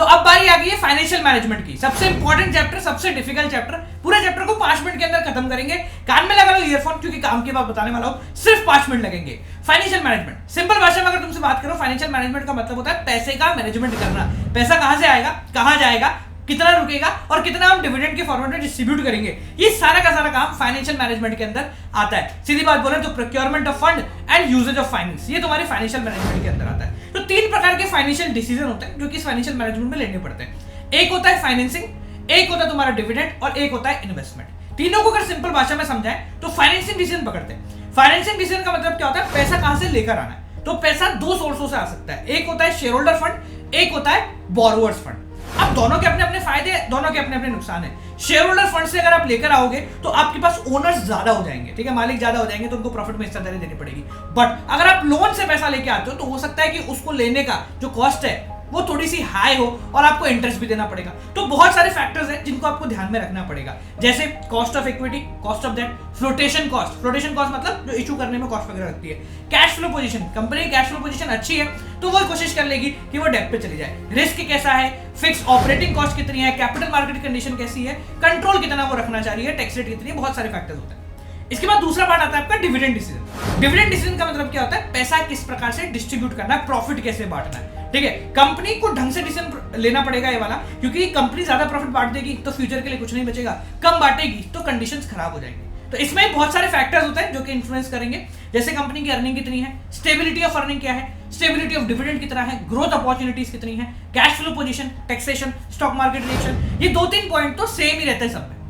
तो अब बारी आ गई है फाइनेंशियल मैनेजमेंट की, सबसे इंपॉर्टेंट चैप्टर, सबसे डिफिकल्ट चैप्टर। पूरे चैप्टर को 5 मिनट के अंदर खत्म करेंगे। कान में लगा लो ईयरफोन, क्योंकि काम की बात बताने वाला हूं, सिर्फ 5 मिनट लगेंगे। फाइनेंशियल मैनेजमेंट, सिंपल भाषा में अगर तुमसे बात करो, फाइनेंशियल मैनेजमेंट का मतलब होता है पैसे का मैनेजमेंट करना। पैसा कहां से आएगा, कहां जाएगा, कितना रुकेगा और कितना हम डिविडेंड के फॉर्मेट में डिस्ट्रीब्यूट करेंगे, ये सारा का सारा काम फाइनेंशियल मैनेजमेंट के अंदर आता है। सीधी बात बोले तो procurement of fund and usages of finance, ये तुम्हारे फाइनेंशियल मैनेजमेंट के अंदर आता है। तो 3 प्रकार के फाइनेंशियल डिसीजन होते हैं जो कि फाइनेंशियल मैनेजमेंट में लेने पड़ते हैं। एक होता है फाइनेंसिंग, एक होता है तुम्हारा डिविडेंड और एक होता है इन्वेस्टमेंट। तीनों को अगर सिंपल भाषा में समझाएं तो फाइनेंसिंग डिसीजन पकड़ते हैं। फाइनेंसिंग डिसीजन का मतलब क्या होता है, पैसा कहां से लेकर आना है। तो पैसा 2 सोर्सों से आ सकता है, एक होता है शेयर होल्डर फंड, एक होता है बोरोवर्स फंड। अब दोनों के अपने अपने फायदे, दोनों के अपने अपने नुकसान है। शेयर होल्डर फंड से अगर आप लेकर आओगे तो आपके पास ओनर्स ज्यादा हो जाएंगे, ठीक है, मालिक ज्यादा हो जाएंगे, तो उनको प्रॉफिट में हिस्सेदारी देनी पड़ेगी। बट अगर आप लोन से पैसा लेके आते हो तो हो सकता है कि उसको लेने का जो कॉस्ट है वो थोड़ी सी हाई हो और आपको इंटरेस्ट भी देना पड़ेगा। तो बहुत सारे फैक्टर्स हैं जिनको आपको ध्यान में रखना पड़ेगा, जैसे cost of equity, cost of debt, flotation cost. Flotation cost मतलब जो इशू करने में कॉस्ट वगैरह लगती है। कैश फ्लो पोजीशन, कंपनी की कैश फ्लो पोजीशन अच्छी है तो वो कोशिश कर लेगी कि वो डेट पे चली जाए। रिस्क कैसा है, फिक्स ऑपरेटिंग कॉस्ट कितनी है, कैपिटल मार्केट कंडीशन कैसी है, कंट्रोल कितना वो रखना चाह रही है, टैक्स रेट कितनी है, बहुत सारे फैक्टर्स होते हैं। इसके बाद दूसरा पार्ट आता है आपका डिविडेंड डिसीजन। डिविडेंड डिसीजन का मतलब क्या होता है, पैसा किस प्रकार से डिस्ट्रीब्यूट करना है, प्रॉफिट कैसे बांटना है, ठीक है। कंपनी को ढंग से डिसीजन लेना पड़ेगा ये वाला, क्योंकि कंपनी ज्यादा प्रॉफिट बांट देगी तो फ्यूचर के लिए कुछ नहीं बचेगा, कम बांटेगी तो कंडीशंस खराब हो जाएंगी। तो इसमें बहुत सारे फैक्टर्स होते हैं जो कि इन्फ्लुएंस करेंगे, जैसे कंपनी की अर्निंग कितनी है, स्टेबिलिटी ऑफ अर्निंग क्या है, स्टेबिलिटी ऑफ डिविडेंड कितना है, ग्रोथ अपॉर्चुनिटीज कितनी है, cash flow position, taxation, stock market reaction. ये 2-3 पॉइंट तो सेम ही रहते हैं सब में।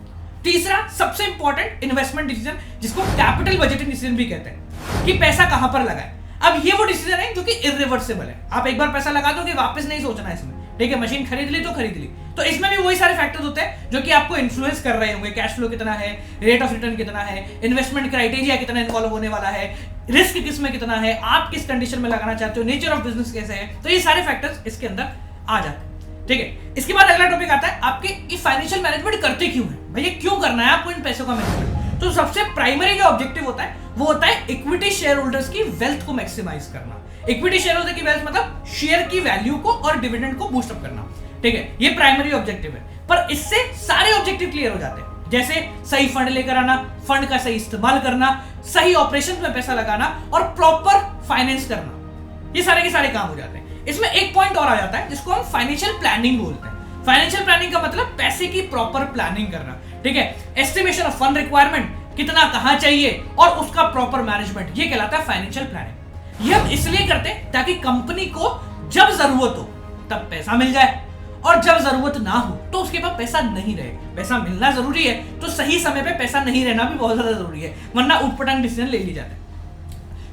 तीसरा सबसे इंपॉर्टेंट इन्वेस्टमेंट डिसीजन, जिसको कैपिटल बजटिंग डिसीजन भी कहते हैं, कि पैसा कहां पर लगाए। अब ये वो डिसीजन है जो कि इरिवर्सिबल है, आप एक बार पैसा लगा दोगे वापस नहीं सोचना है इसमें, ठीक है। मशीन खरीद ली तो खरीद ली, तो इसमें भी वही सारे फैक्टर्स होते हैं जो कि आपको इन्फ्लुएंस कर रहे होंगे। कैश फ्लो कितना है, रेट ऑफ रिटर्न कितना है, इन्वेस्टमेंट क्राइटेरिया कितना इन्वॉल्व होने वाला है, रिस्क किसमें कितना है, आप किस कंडीशन में लगाना चाहते हो, नेचर ऑफ बिजनेस कैसे है, तो ये सारे फैक्टर्स इसके अंदर आ जाते हैं, ठीक है। इसके बाद अगला टॉपिक आता है आपके फाइनेंशियल मैनेजमेंट करते क्यों है, भैया क्यों करना है आपको इन पैसों का मैनेजमेंट। तो सबसे प्राइमरी जो ऑब्जेक्टिव होता है वो होता है इक्विटी शेयर होल्डर्स की वेल्थ को मैक्सिमाइज करना। इक्विटी शेयर होल्डर की वेल्थ मतलब शेयर की वैल्यू को और डिविडेंड को बूस्ट अप करना, ठीक है, ये प्राइमरी ऑब्जेक्टिव है। पर इससे सारे ऑब्जेक्टिव क्लियर हो जाते हैं, जैसे सही फंड लेकर आना, फंड का सही इस्तेमाल करना, सही ऑपरेशन में पैसा लगाना और प्रॉपर फाइनेंस करना, ये सारे के सारे काम हो जाते हैं। इसमें एक पॉइंट और आ जाता है जिसको हम फाइनेंशियल प्लानिंग बोलते हैं। फाइनेंशियल प्लानिंग का मतलब पैसे की प्रॉपर प्लानिंग करना, ठीक है। एस्टिमेशन ऑफ फंड रिक्वायरमेंट, कितना कहां चाहिए और उसका प्रॉपर मैनेजमेंट, ये कहलाता है फाइनेंशियल प्लानिंग। ये हम इसलिए करते हैं ताकि कंपनी को जब जरूरत हो तब पैसा मिल जाए और जब जरूरत ना हो तो उसके पास पैसा नहीं रहे। पैसा मिलना जरूरी है तो सही समय पे पैसा नहीं रहना भी बहुत ज्यादा जरूरी है, वरना उटपटांग डिसीजन ले ली जाते हैं।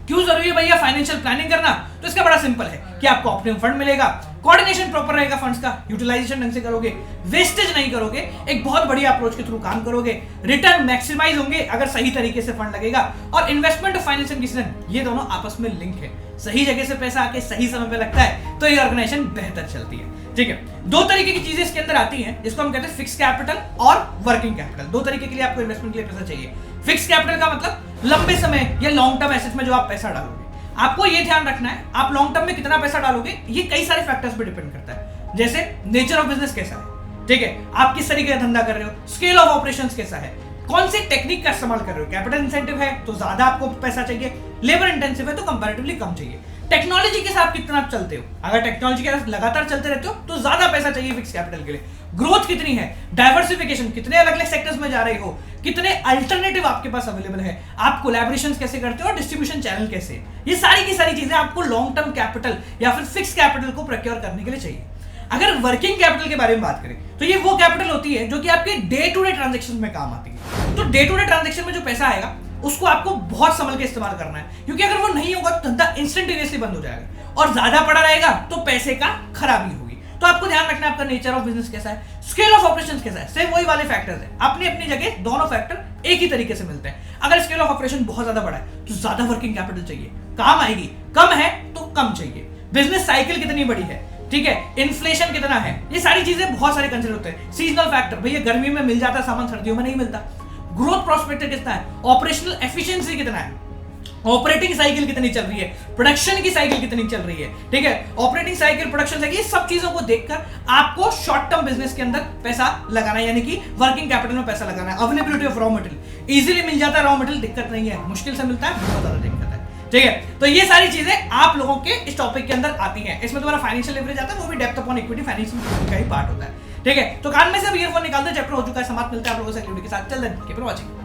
क्यों जरूरी है भैया फाइनेंशियल प्लानिंग करना, तो इसका बड़ा सिंपल है कि आपको ऑप्टिमम फंड मिलेगा, कोऑर्डिनेशन प्रॉपर रहेगा फंड्स का, यूटिलाइजेशन ढंग से करोगे, वेस्टेज नहीं करोगे, एक बहुत बढ़िया अप्रोच के थ्रू काम करोगे, रिटर्न मैक्सिमाइज होंगे अगर सही तरीके से फंड लगेगा, और इन्वेस्टमेंट और फाइनेंशियल डिसीजन ये दोनों आपस में लिंक है। सही जगह से पैसा आके सही समय पे लगता है तो ये ऑर्गेनाइजेशन बेहतर चलती है, ठीक है। 2 तरीके की चीजें इसके अंदर आती हैं जिसको हम कहते हैं फिक्स कैपिटल और वर्किंग कैपिटल। 2 तरीके के लिए आपको इन्वेस्टमेंट के लिए पैसा चाहिए। फिक्स कैपिटल का मतलब लंबे समय या लॉन्ग टर्म एसेट में जो आप पैसा डालोगे, आपको ये ध्यान रखना है आप लॉन्ग टर्म में कितना पैसा डालोगे, ये कई सारे फैक्टर्स पे डिपेंड करता है, जैसे नेचर ऑफ बिजनेस कैसा है, ठीक है, आप किस तरीके का धंधा कर रहे हो, स्केल ऑफ ऑपरेशंस कैसा है, कौन सी टेक्निक का इस्तेमाल कर रहे हो। कैपिटल इंसेंटिव है तो ज्यादा आपको पैसा चाहिए, लेबर इंटेंसिव है तो कंपैरेटिवली कम चाहिए। टेक्नोलॉजी के साथ कितना आप चलते हो, अगर टेक्नोलॉजी के साथ लगातार चलते रहते हो तो ज्यादा पैसा चाहिए फिक्स कैपिटल के लिए। ग्रोथ कितनी है, डाइवर्सिफिकेशन, कितने अलग अलग सेक्टर्स में जा रहे हो, कितने अल्टरनेटिव आपके पास अवेलेबल है, आप कोलैबोरेशंस कैसे करते हो और डिस्ट्रीब्यूशन चैनल कैसे, ये सारी की सारी चीजें आपको लॉन्ग टर्म कैपिटल या फिर फिक्स कैपिटल को प्रोक्योर करने के लिए चाहिए। अगर वर्किंग कैपिटल के बारे में बात करें तो ये वो कैपिटल होती है जो कि आपके डे टू डे ट्रांजैक्शन में काम आती है। तो डे टू डे ट्रांजैक्शन में जो पैसा आएगा उसको आपको बहुत संभल के इस्तेमाल करना है, क्योंकि अगर वो नहीं होगा तो धंधा इंस्टेंटेनियसली बंद हो जाएगा और ज्यादा पड़ा रहेगा तो पैसे का खराबी होगी। तो आपको ध्यान रखना है आपका नेचर ऑफ बिजनेस कैसा है, स्केल ऑफ ऑपरेशंस कैसा है, सेम वही वाले फैक्टर्स हैं, अपनी अपनी जगह दोनों फैक्टर एक ही तरीके से मिलते हैं। अगर स्केल ऑफ ऑपरेशन बहुत ज्यादा बड़ा है तो ज्यादा वर्किंग कैपिटल चाहिए, काम आएगी, कम है तो कम चाहिए। बिजनेस साइकिल कितनी बड़ी है, ठीक है, इन्फ्लेशन कितना है, ये सारी चीजें बहुत सारे कंसिडर होते हैं। सीजनल फैक्टर, भैया गर्मी में मिल जाता है सामान, सर्दियों में नहीं मिलता। ग्रोथ प्रोस्पेक्ट कितना है, ऑपरेशनल एफिशिएंसी कितना है, ऑपरेटिंग साइकिल कितनी चल रही है, प्रोडक्शन की साइकिल कितनी चल रही है, ठीक है, ऑपरेटिंग साइकिल, प्रोडक्शन साइकिल, ये सब चीजों को देखकर आपको शॉर्ट टर्म बिजनेस के अंदर पैसा लगाना है, यानी कि वर्किंग कैपिटल में पैसा लगाना है। Availability of raw material, easily मिल जाता है रॉ मटेरियल, दिक्कत नहीं है, मुश्किल से मिलता है, बहुत ज्यादा दिक्कत है, ठीक है। तो ये सारी चीजें आप लोगों के इस टॉपिक के अंदर आती हैं। इसमें तुम्हारा फाइनेंशियल लेवरेज आता है, वो भी डेप्थ अपॉन इक्विटी फाइनेंशियल का ही पार्ट होता है, ठीक है। तो कान में से अब ईयरफोन निकालते, चैप्टर हो चुका है समाप्त। मिलता है आप लोगों से के साथ, चल दें, कीप वॉचिंग।